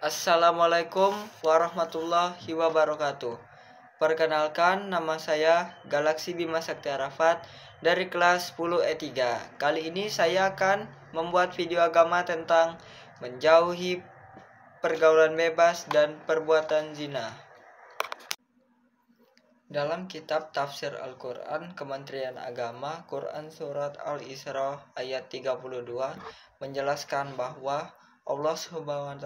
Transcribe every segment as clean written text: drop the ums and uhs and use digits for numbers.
Assalamualaikum warahmatullahi wabarakatuh. Perkenalkan, nama saya Galaksi Bima Sakti Arafat dari kelas 10 E3. Kali ini saya akan membuat video agama tentang menjauhi pergaulan bebas dan perbuatan zina. Dalam kitab Tafsir Al-Quran Kementerian Agama, Quran Surat Al-Isra ayat 32 menjelaskan bahwa Allah SWT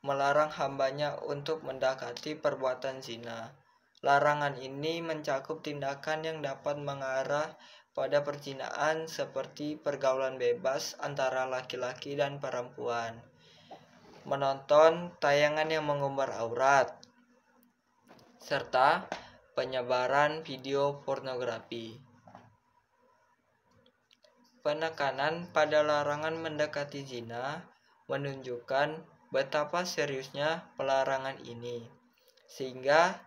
melarang hambanya untuk mendekati perbuatan zina. Larangan ini mencakup tindakan yang dapat mengarah pada perzinaan seperti pergaulan bebas antara laki-laki dan perempuan, menonton tayangan yang mengumbar aurat, serta penyebaran video pornografi. Penekanan pada larangan mendekati zina menunjukkan betapa seriusnya pelarangan ini, sehingga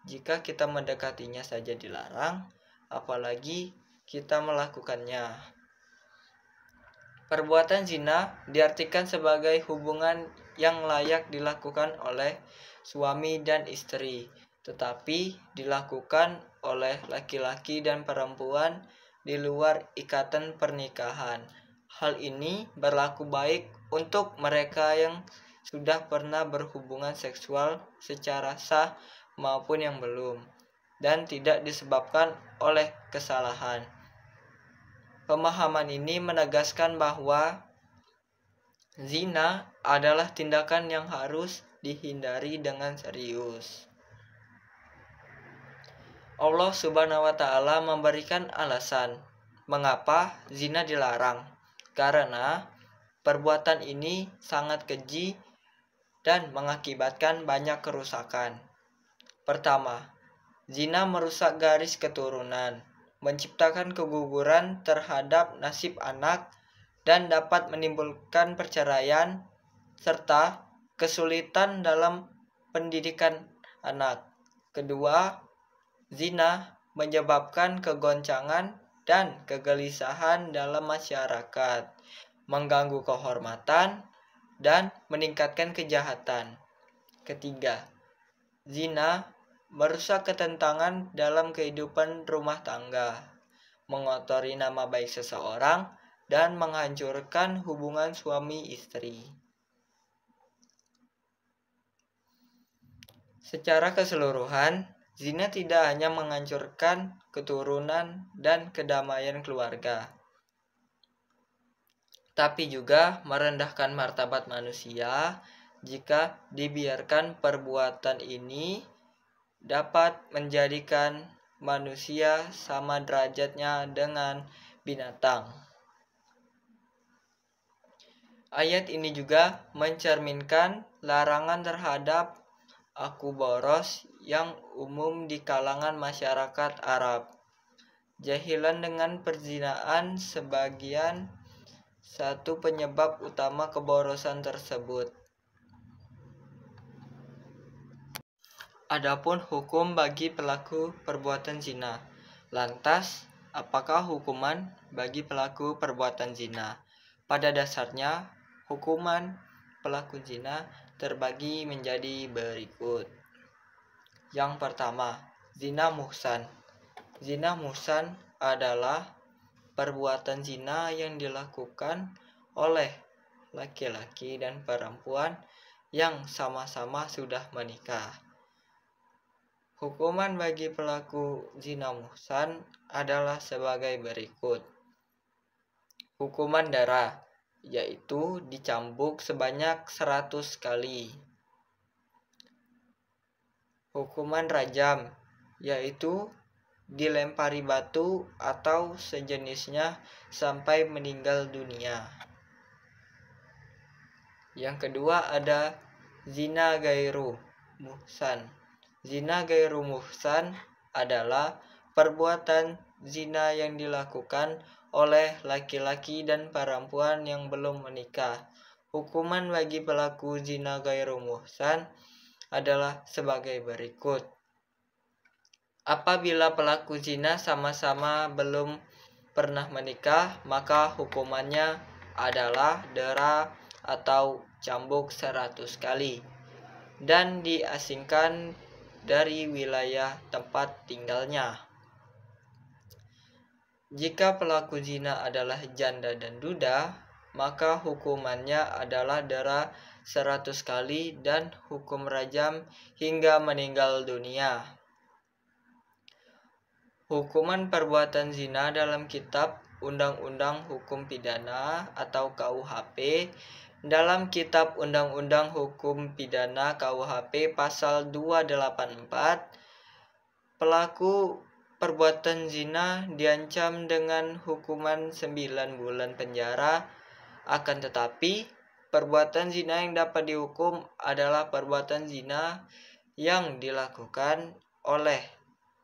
jika kita mendekatinya saja dilarang, apalagi kita melakukannya. Perbuatan zina diartikan sebagai hubungan yang layak dilakukan oleh suami dan istri, tetapi dilakukan oleh laki-laki dan perempuan di luar ikatan pernikahan. Hal ini berlaku baik untuk mereka yang sudah pernah berhubungan seksual secara sah maupun yang belum, dan tidak disebabkan oleh kesalahan. Pemahaman ini menegaskan bahwa zina adalah tindakan yang harus dihindari dengan serius. Allah Subhanahu wa Ta'ala memberikan alasan mengapa zina dilarang, karena perbuatan ini sangat keji dan mengakibatkan banyak kerusakan. Pertama, zina merusak garis keturunan, menciptakan keguguran terhadap nasib anak, dan dapat menimbulkan perceraian serta kesulitan dalam pendidikan anak. Kedua, zina menyebabkan kegoncangan dan kegelisahan dalam masyarakat, mengganggu kehormatan, dan meningkatkan kejahatan. Ketiga, zina merusak ketenangan dalam kehidupan rumah tangga, mengotori nama baik seseorang, dan menghancurkan hubungan suami istri. Secara keseluruhan, zina tidak hanya menghancurkan keturunan dan kedamaian keluarga, tapi juga merendahkan martabat manusia jika dibiarkan. Perbuatan ini dapat menjadikan manusia sama derajatnya dengan binatang. Ayat ini juga mencerminkan larangan terhadap aku boros yang umum di kalangan masyarakat Arab. Jahilan dengan perzinaan sebagian satu penyebab utama keborosan tersebut. Adapun hukum bagi pelaku perbuatan zina. Lantas, apakah hukuman bagi pelaku perbuatan zina? Pada dasarnya, hukuman pelaku zina terbagi menjadi berikut. Yang pertama, zina muhsan. Zina muhsan adalah perbuatan zina yang dilakukan oleh laki-laki dan perempuan yang sama-sama sudah menikah. Hukuman bagi pelaku zina muhsan adalah sebagai berikut. Hukuman darah, yaitu dicambuk sebanyak 100 kali. Hukuman rajam, yaitu dilempari batu atau sejenisnya sampai meninggal dunia. Yang kedua ada zina gairu muhsan. Zina gairu muhsan adalah perbuatan zina yang dilakukan oleh laki-laki dan perempuan yang belum menikah. Hukuman bagi pelaku zina gairu muhsan adalah sebagai berikut. Apabila pelaku zina sama-sama belum pernah menikah, maka hukumannya adalah dera atau cambuk 100 kali dan diasingkan dari wilayah tempat tinggalnya. Jika pelaku zina adalah janda dan duda, maka hukumannya adalah dera 100 kali dan hukum rajam hingga meninggal dunia. Hukuman perbuatan zina dalam kitab Undang-Undang Hukum Pidana atau KUHP. Dalam kitab Undang-Undang Hukum Pidana KUHP pasal 284, pelaku perbuatan zina diancam dengan hukuman 9 bulan penjara. Akan tetapi, perbuatan zina yang dapat dihukum adalah perbuatan zina yang dilakukan oleh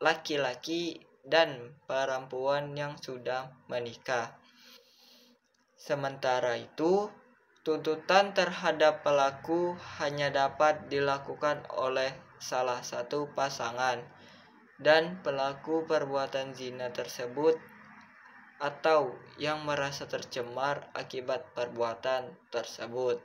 laki-laki dan perempuan yang sudah menikah. Sementara itu, tuntutan terhadap pelaku hanya dapat dilakukan oleh salah satu pasangan, dan pelaku perbuatan zina tersebut atau yang merasa tercemar akibat perbuatan tersebut.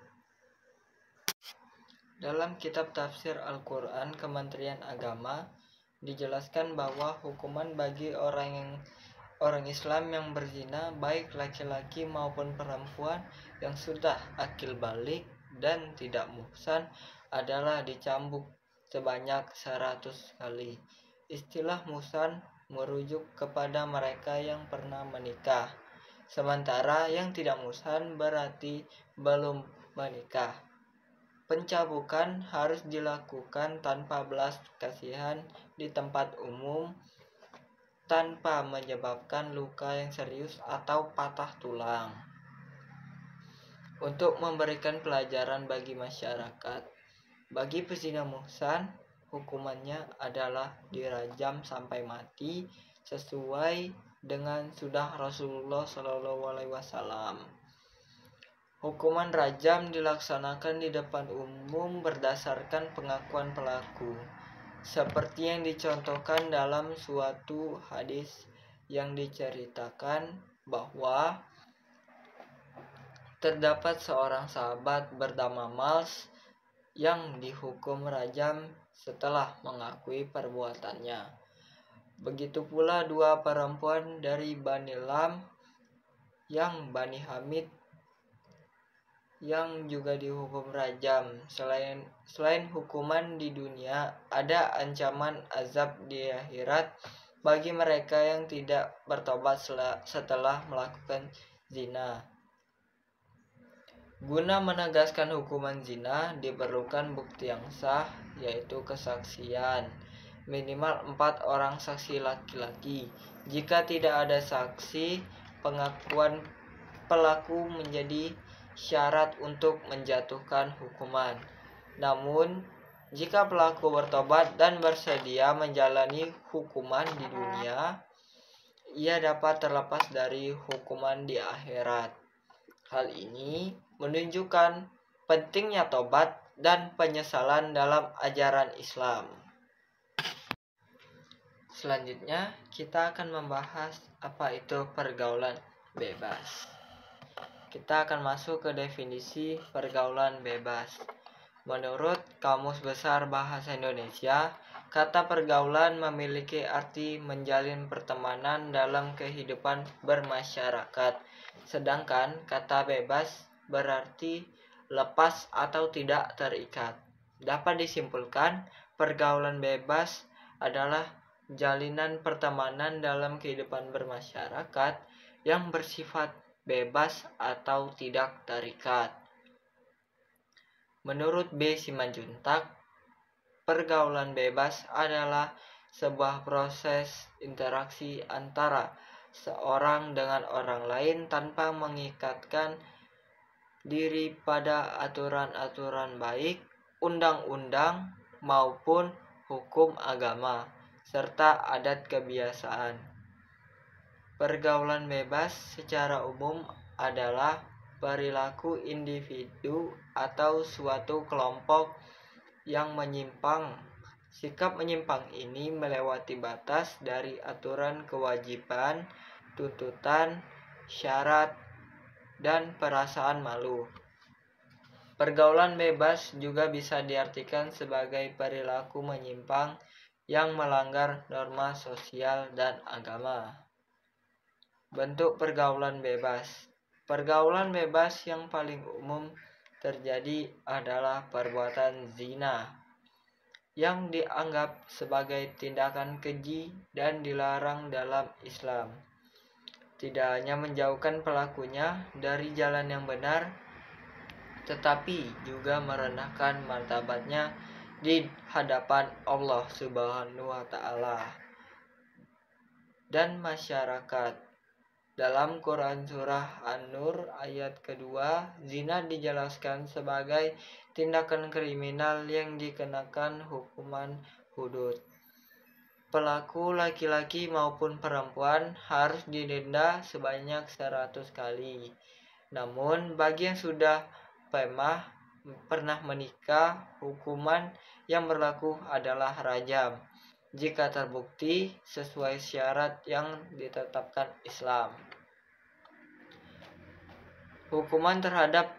Dalam kitab tafsir Al-Quran Kementerian Agama dijelaskan bahwa hukuman bagi orang Islam yang berzina, baik laki-laki maupun perempuan yang sudah akil balik dan tidak muhsan, adalah dicambuk sebanyak 100 kali. Istilah muhsan merujuk kepada mereka yang pernah menikah, sementara yang tidak muhsan berarti belum menikah. Pencabukan harus dilakukan tanpa belas kasihan di tempat umum, tanpa menyebabkan luka yang serius atau patah tulang. Untuk memberikan pelajaran bagi masyarakat, bagi pezina muhsan, hukumannya adalah dirajam sampai mati sesuai dengan sunnah Rasulullah SAW. Hukuman rajam dilaksanakan di depan umum berdasarkan pengakuan pelaku, seperti yang dicontohkan dalam suatu hadis yang diceritakan bahwa terdapat seorang sahabat bernama Mals yang dihukum rajam setelah mengakui perbuatannya. Begitu pula dua perempuan dari Bani Lam yang Bani Hamid yang juga dihukum rajam. Selain hukuman di dunia, ada ancaman azab di akhirat bagi mereka yang tidak bertobat setelah melakukan zina. Guna menegaskan hukuman zina, diperlukan bukti yang sah, yaitu kesaksian minimal 4 orang saksi laki-laki. Jika tidak ada saksi, pengakuan pelaku menjadi syarat untuk menjatuhkan hukuman. Namun, jika pelaku bertobat dan bersedia menjalani hukuman di dunia, ia dapat terlepas dari hukuman di akhirat. Hal ini menunjukkan pentingnya tobat dan penyesalan dalam ajaran Islam. Selanjutnya, kita akan membahas apa itu pergaulan bebas. Kita akan masuk ke definisi pergaulan bebas. Menurut Kamus Besar Bahasa Indonesia, kata pergaulan memiliki arti menjalin pertemanan dalam kehidupan bermasyarakat. Sedangkan kata bebas berarti lepas atau tidak terikat. Dapat disimpulkan, pergaulan bebas adalah jalinan pertemanan dalam kehidupan bermasyarakat yang bersifat bebas atau tidak terikat. Menurut B. Simanjuntak, pergaulan bebas adalah sebuah proses interaksi antara seorang dengan orang lain tanpa mengikatkan diri pada aturan-aturan baik, undang-undang maupun hukum agama, serta adat kebiasaan. Pergaulan bebas secara umum adalah perilaku individu atau suatu kelompok yang menyimpang. Sikap menyimpang ini melewati batas dari aturan kewajiban, tuntutan, syarat, dan perasaan malu. Pergaulan bebas juga bisa diartikan sebagai perilaku menyimpang yang melanggar norma sosial dan agama. Bentuk pergaulan bebas. Pergaulan bebas yang paling umum terjadi adalah perbuatan zina, yang dianggap sebagai tindakan keji dan dilarang dalam Islam. Tidak hanya menjauhkan pelakunya dari jalan yang benar, tetapi juga merendahkan martabatnya di hadapan Allah Subhanahu wa Ta'ala dan masyarakat. Dalam Quran Surah An-Nur ayat kedua, zina dijelaskan sebagai tindakan kriminal yang dikenakan hukuman hudud. Pelaku laki-laki maupun perempuan harus didenda sebanyak 100 kali. Namun bagi yang sudah pernah menikah, hukuman yang berlaku adalah rajam jika terbukti sesuai syarat yang ditetapkan Islam. Hukuman terhadap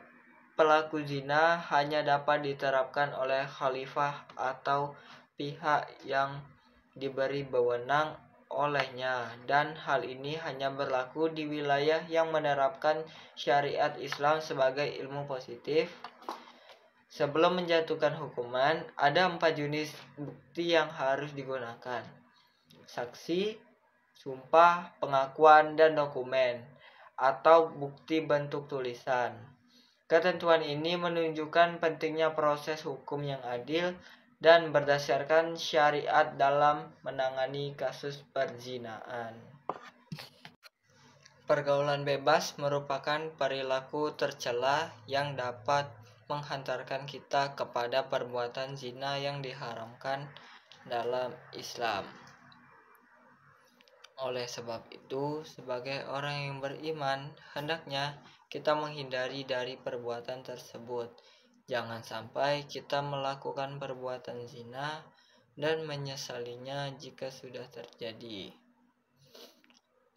pelaku zina hanya dapat diterapkan oleh khalifah atau pihak yang diberi wewenang olehnya, dan hal ini hanya berlaku di wilayah yang menerapkan syariat Islam sebagai ilmu positif. Sebelum menjatuhkan hukuman, ada 4 jenis bukti yang harus digunakan: saksi, sumpah, pengakuan, dan dokumen, atau bukti bentuk tulisan. Ketentuan ini menunjukkan pentingnya proses hukum yang adil dan berdasarkan syariat dalam menangani kasus perzinaan. Pergaulan bebas merupakan perilaku tercela yang dapat menghantarkan kita kepada perbuatan zina yang diharamkan dalam Islam. Oleh sebab itu, sebagai orang yang beriman, hendaknya kita menghindari dari perbuatan tersebut. Jangan sampai kita melakukan perbuatan zina dan menyesalinya jika sudah terjadi.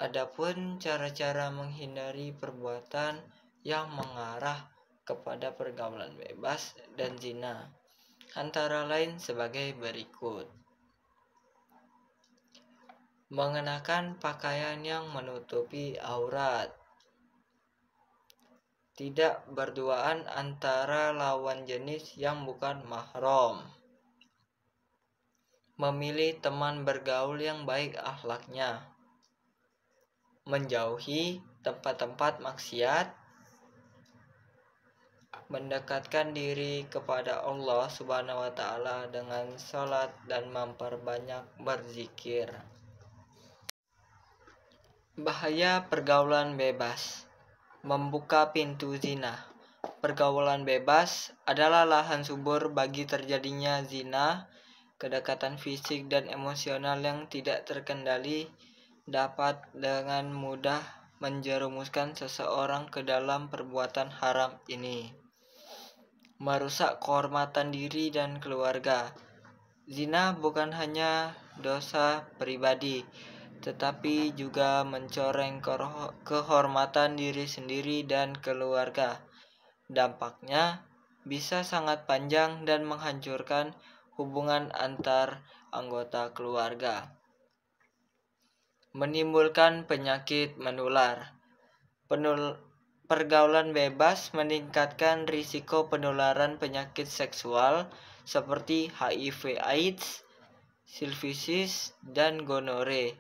Adapun cara-cara menghindari perbuatan yang mengarah kepada pergaulan bebas dan zina, antara lain sebagai berikut: mengenakan pakaian yang menutupi aurat, tidak berduaan antara lawan jenis yang bukan mahram, memilih teman bergaul yang baik akhlaknya, menjauhi tempat-tempat maksiat, mendekatkan diri kepada Allah Subhanahu wa Ta'ala dengan salat dan memperbanyak berzikir. Bahaya pergaulan bebas. Membuka pintu zina. Pergaulan bebas adalah lahan subur bagi terjadinya zina. Kedekatan fisik dan emosional yang tidak terkendali dapat dengan mudah menjerumuskan seseorang ke dalam perbuatan haram ini. Merusak kehormatan diri dan keluarga. Zina bukan hanya dosa pribadi, tetapi juga mencoreng kehormatan diri sendiri dan keluarga. Dampaknya bisa sangat panjang dan menghancurkan hubungan antar anggota keluarga. Menimbulkan penyakit menular. Pergaulan bebas meningkatkan risiko penularan penyakit seksual seperti HIV/AIDS, sifilisis, dan gonore.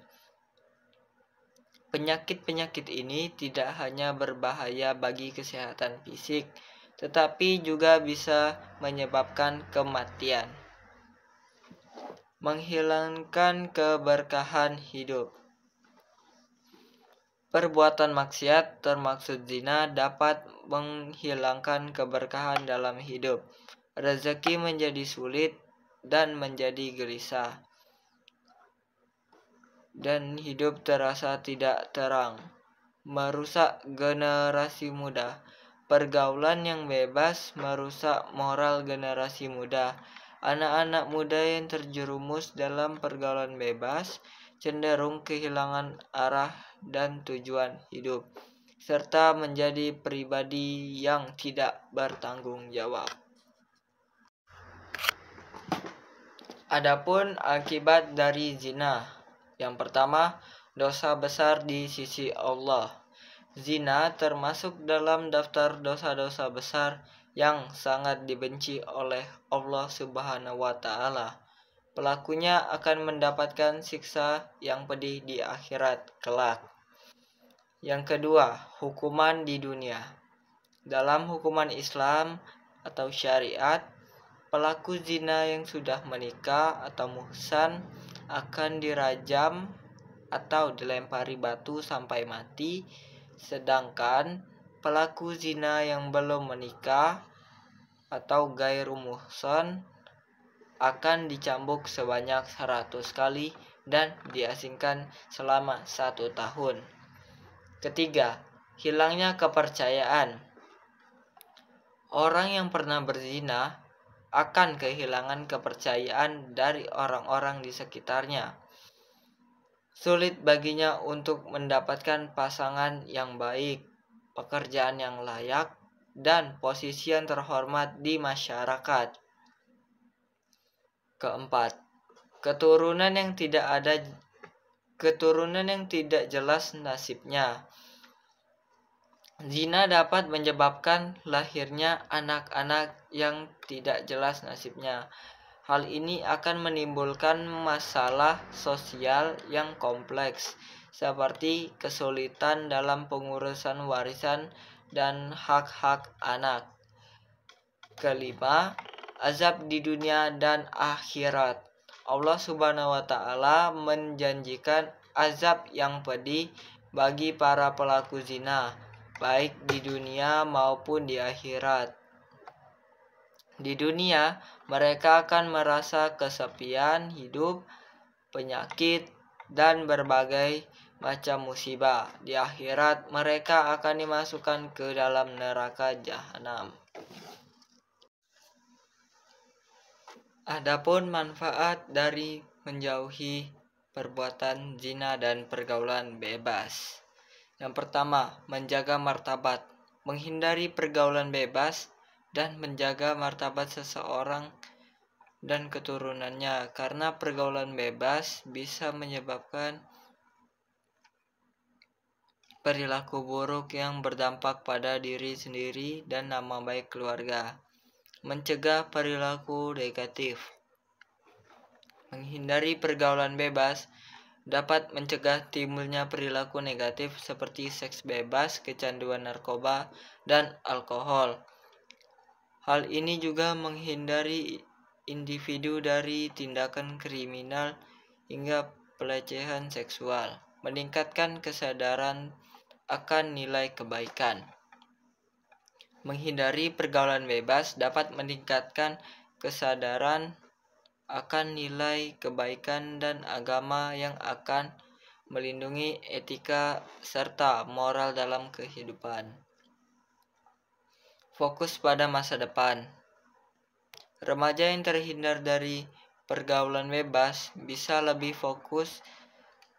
Penyakit-penyakit ini tidak hanya berbahaya bagi kesehatan fisik, tetapi juga bisa menyebabkan kematian. Menghilangkan keberkahan hidup. Perbuatan maksiat termasuk zina dapat menghilangkan keberkahan dalam hidup. Rezeki menjadi sulit dan menjadi gelisah, dan hidup terasa tidak terang. Merusak generasi muda. Pergaulan yang bebas merusak moral generasi muda. Anak-anak muda yang terjerumus dalam pergaulan bebas cenderung kehilangan arah dan tujuan hidup, serta menjadi pribadi yang tidak bertanggung jawab. Adapun akibat dari zina. Yang pertama, dosa besar di sisi Allah. Zina termasuk dalam daftar dosa-dosa besar yang sangat dibenci oleh Allah Subhanahu wa Ta'ala. Pelakunya akan mendapatkan siksa yang pedih di akhirat kelak. Yang kedua, hukuman di dunia. Dalam hukuman Islam atau syariat, pelaku zina yang sudah menikah atau muhsan akan dirajam atau dilempari batu sampai mati, sedangkan pelaku zina yang belum menikah atau gairu muhsan akan dicambuk sebanyak 100 kali dan diasingkan selama 1 tahun. Ketiga, hilangnya kepercayaan. Orang yang pernah berzina akan kehilangan kepercayaan dari orang-orang di sekitarnya. Sulit baginya untuk mendapatkan pasangan yang baik, pekerjaan yang layak, dan posisi yang terhormat di masyarakat. Keempat, keturunan yang tidak jelas nasibnya. Zina dapat menyebabkan lahirnya anak-anak yang tidak jelas nasibnya. Hal ini akan menimbulkan masalah sosial yang kompleks, seperti kesulitan dalam pengurusan warisan dan hak-hak anak. Kelima, azab di dunia dan akhirat. Allah Subhanahu wa Ta'ala menjanjikan azab yang pedih bagi para pelaku zina, baik di dunia maupun di akhirat. Di dunia, mereka akan merasa kesepian hidup, penyakit, dan berbagai macam musibah. Di akhirat, mereka akan dimasukkan ke dalam neraka jahanam. Adapun manfaat dari menjauhi perbuatan zina dan pergaulan bebas. Yang pertama, menjaga martabat, menghindari pergaulan bebas, dan menjaga martabat seseorang dan keturunannya, karena pergaulan bebas bisa menyebabkan perilaku buruk yang berdampak pada diri sendiri dan nama baik keluarga. Mencegah perilaku negatif. Menghindari pergaulan bebas dapat mencegah timbulnya perilaku negatif seperti seks bebas, kecanduan narkoba, dan alkohol. Hal ini juga menghindari individu dari tindakan kriminal hingga pelecehan seksual, meningkatkan kesadaran akan nilai kebaikan. Menghindari pergaulan bebas dapat meningkatkan kesadaran akan nilai kebaikan dan agama yang akan melindungi etika serta moral dalam kehidupan. Fokus pada masa depan. Remaja yang terhindar dari pergaulan bebas bisa lebih fokus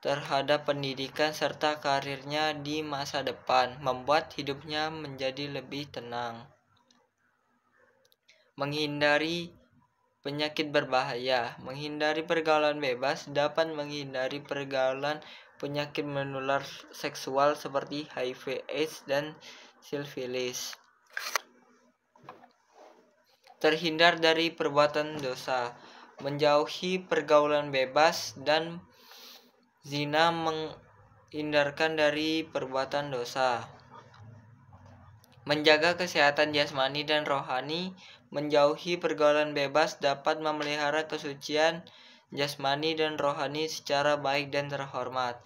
terhadap pendidikan serta karirnya di masa depan, membuat hidupnya menjadi lebih tenang. Menghindari penyakit berbahaya. Menghindari pergaulan bebas dapat menghindari pergaulan penyakit menular seksual seperti HIV/AIDS dan sifilis. Terhindar dari perbuatan dosa. Menjauhi pergaulan bebas dan zina menghindarkan dari perbuatan dosa. Menjaga kesehatan jasmani dan rohani. Menjauhi pergaulan bebas dapat memelihara kesucian jasmani dan rohani secara baik dan terhormat.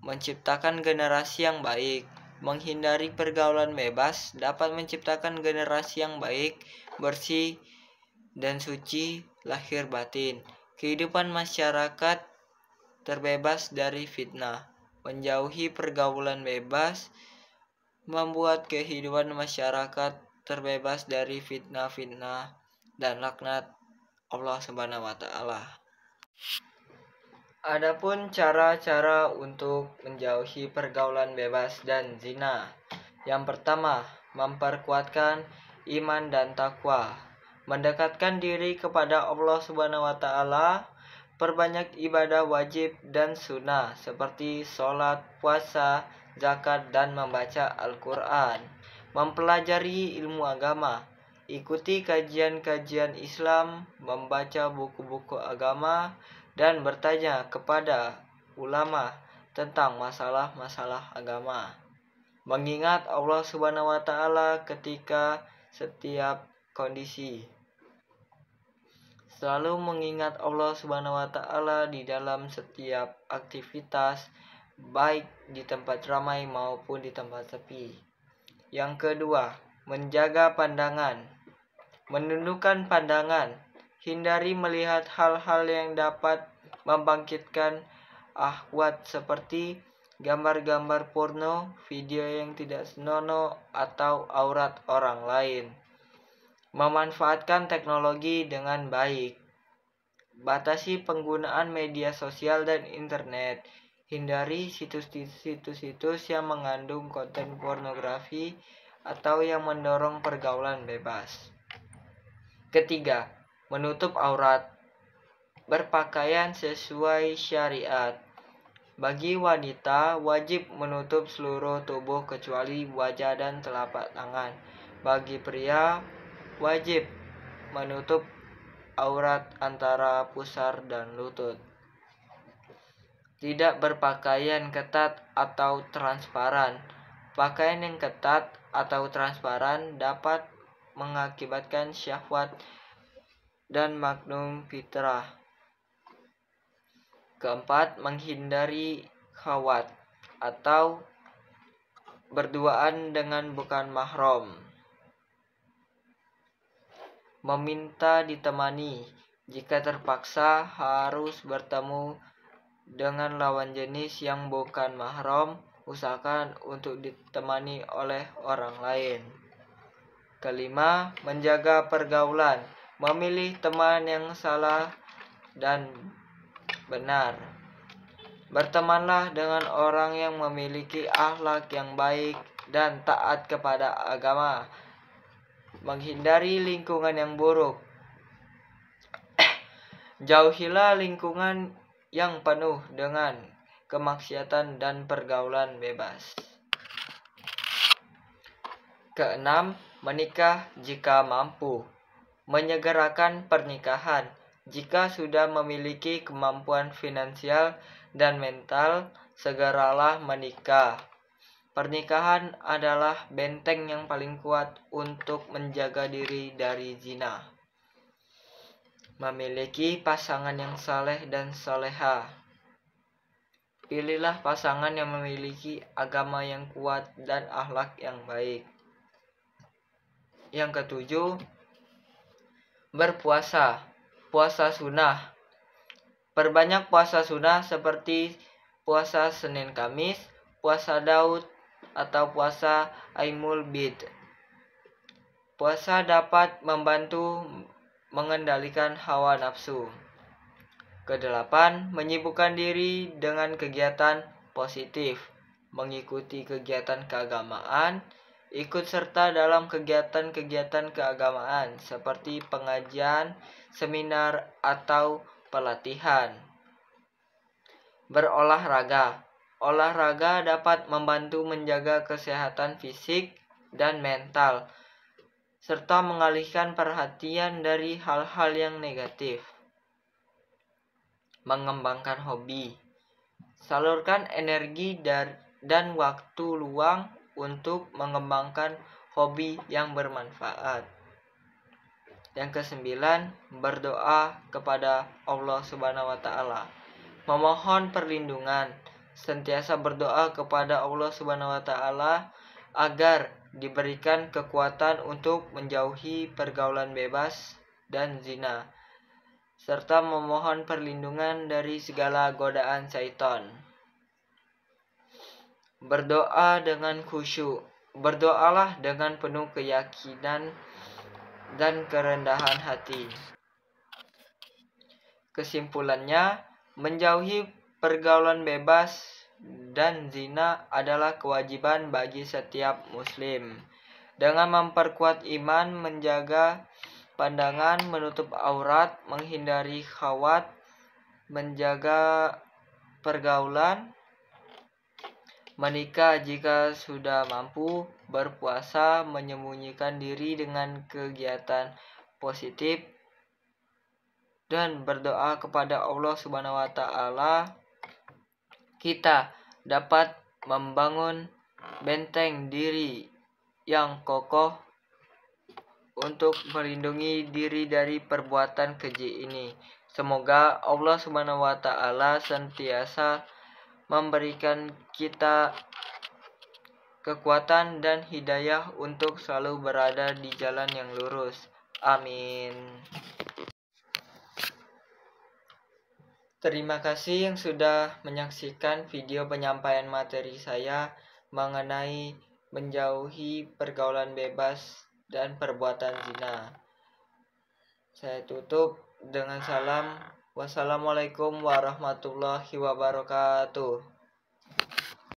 Menciptakan generasi yang baik. Menghindari pergaulan bebas dapat menciptakan generasi yang baik, bersih, dan suci lahir batin. Kehidupan masyarakat terbebas dari fitnah. Menjauhi pergaulan bebas membuat kehidupan masyarakat terbebas dari fitnah-fitnah dan laknat Allah Subhanahu wa Ta'ala. Adapun cara-cara untuk menjauhi pergaulan bebas dan zina. Yang pertama, memperkuatkan iman dan takwa, mendekatkan diri kepada Allah Subhanahu wa taala, perbanyak ibadah wajib dan sunnah seperti sholat, puasa, zakat, dan membaca Al-Quran. Mempelajari ilmu agama, ikuti kajian-kajian Islam, membaca buku-buku agama, dan bertanya kepada ulama tentang masalah-masalah agama. Mengingat Allah Subhanahu wa taala ketika setiap kondisi. Selalu mengingat Allah Subhanahu wa taala di dalam setiap aktivitas, baik di tempat ramai maupun di tempat sepi. Yang kedua, menjaga pandangan. Menundukkan pandangan, hindari melihat hal-hal yang dapat membangkitkan ahwat seperti gambar-gambar porno, video yang tidak senonoh, atau aurat orang lain. Memanfaatkan teknologi dengan baik. Batasi penggunaan media sosial dan internet. Hindari situs-situs yang mengandung konten pornografi atau yang mendorong pergaulan bebas. Ketiga, menutup aurat. Berpakaian sesuai syariat. Bagi wanita, wajib menutup seluruh tubuh kecuali wajah dan telapak tangan. Bagi pria, wajib menutup aurat antara pusar dan lutut. Tidak berpakaian ketat atau transparan. Pakaian yang ketat atau transparan dapat mengakibatkan syahwat dan magnum fitrah. Keempat, menghindari khawat atau berduaan dengan bukan mahram. Meminta ditemani. Jika terpaksa harus bertemu dengan lawan jenis yang bukan mahram, usahakan untuk ditemani oleh orang lain. Kelima, menjaga pergaulan. Memilih teman yang salah dan benar. Bertemanlah dengan orang yang memiliki akhlak yang baik dan taat kepada agama. Menghindari lingkungan yang buruk. Jauhilah lingkungan yang penuh dengan kemaksiatan dan pergaulan bebas. Keenam, menikah jika mampu. Menyegerakan pernikahan. Jika sudah memiliki kemampuan finansial dan mental, segeralah menikah. Pernikahan adalah benteng yang paling kuat untuk menjaga diri dari zina. Memiliki pasangan yang saleh dan soleha. Pilihlah pasangan yang memiliki agama yang kuat dan akhlak yang baik. Yang ketujuh, berpuasa. Puasa sunnah. Perbanyak puasa sunnah seperti puasa Senin Kamis, puasa Daud, atau puasa Aimul Bid. Puasa dapat membantu mengendalikan hawa nafsu. Kedelapan, menyibukkan diri dengan kegiatan positif. Mengikuti kegiatan keagamaan, ikut serta dalam kegiatan-kegiatan keagamaan seperti pengajian, seminar, atau pelatihan. Berolahraga. Olahraga dapat membantu menjaga kesehatan fisik dan mental, serta mengalihkan perhatian dari hal-hal yang negatif. Mengembangkan hobi. Salurkan energi dan waktu luang untuk mengembangkan hobi yang bermanfaat. Yang kesembilan, berdoa kepada Allah Subhanahu wa taala. Memohon perlindungan. Sentiasa berdoa kepada Allah Subhanahu wa taala agar diberikan kekuatan untuk menjauhi pergaulan bebas dan zina, serta memohon perlindungan dari segala godaan syaitan. Berdoa dengan khusyuk. Berdoalah dengan penuh keyakinan dan kerendahan hati. Kesimpulannya, menjauhi pergaulan bebas dan zina adalah kewajiban bagi setiap muslim. Dengan memperkuat iman, menjaga pandangan, menutup aurat, menghindari khawat, menjaga pergaulan, menikah jika sudah mampu, berpuasa, menyembunyikan diri dengan kegiatan positif, dan berdoa kepada Allah Subhanahu wa taala, kita dapat membangun benteng diri yang kokoh untuk melindungi diri dari perbuatan keji ini. Semoga Allah Subhanahu wa taala senantiasa memberikan kita kekuatan dan hidayah untuk selalu berada di jalan yang lurus. Amin. Terima kasih yang sudah menyaksikan video penyampaian materi saya mengenai menjauhi pergaulan bebas dan perbuatan zina. Saya tutup dengan salam. Wassalamualaikum warahmatullahi wabarakatuh.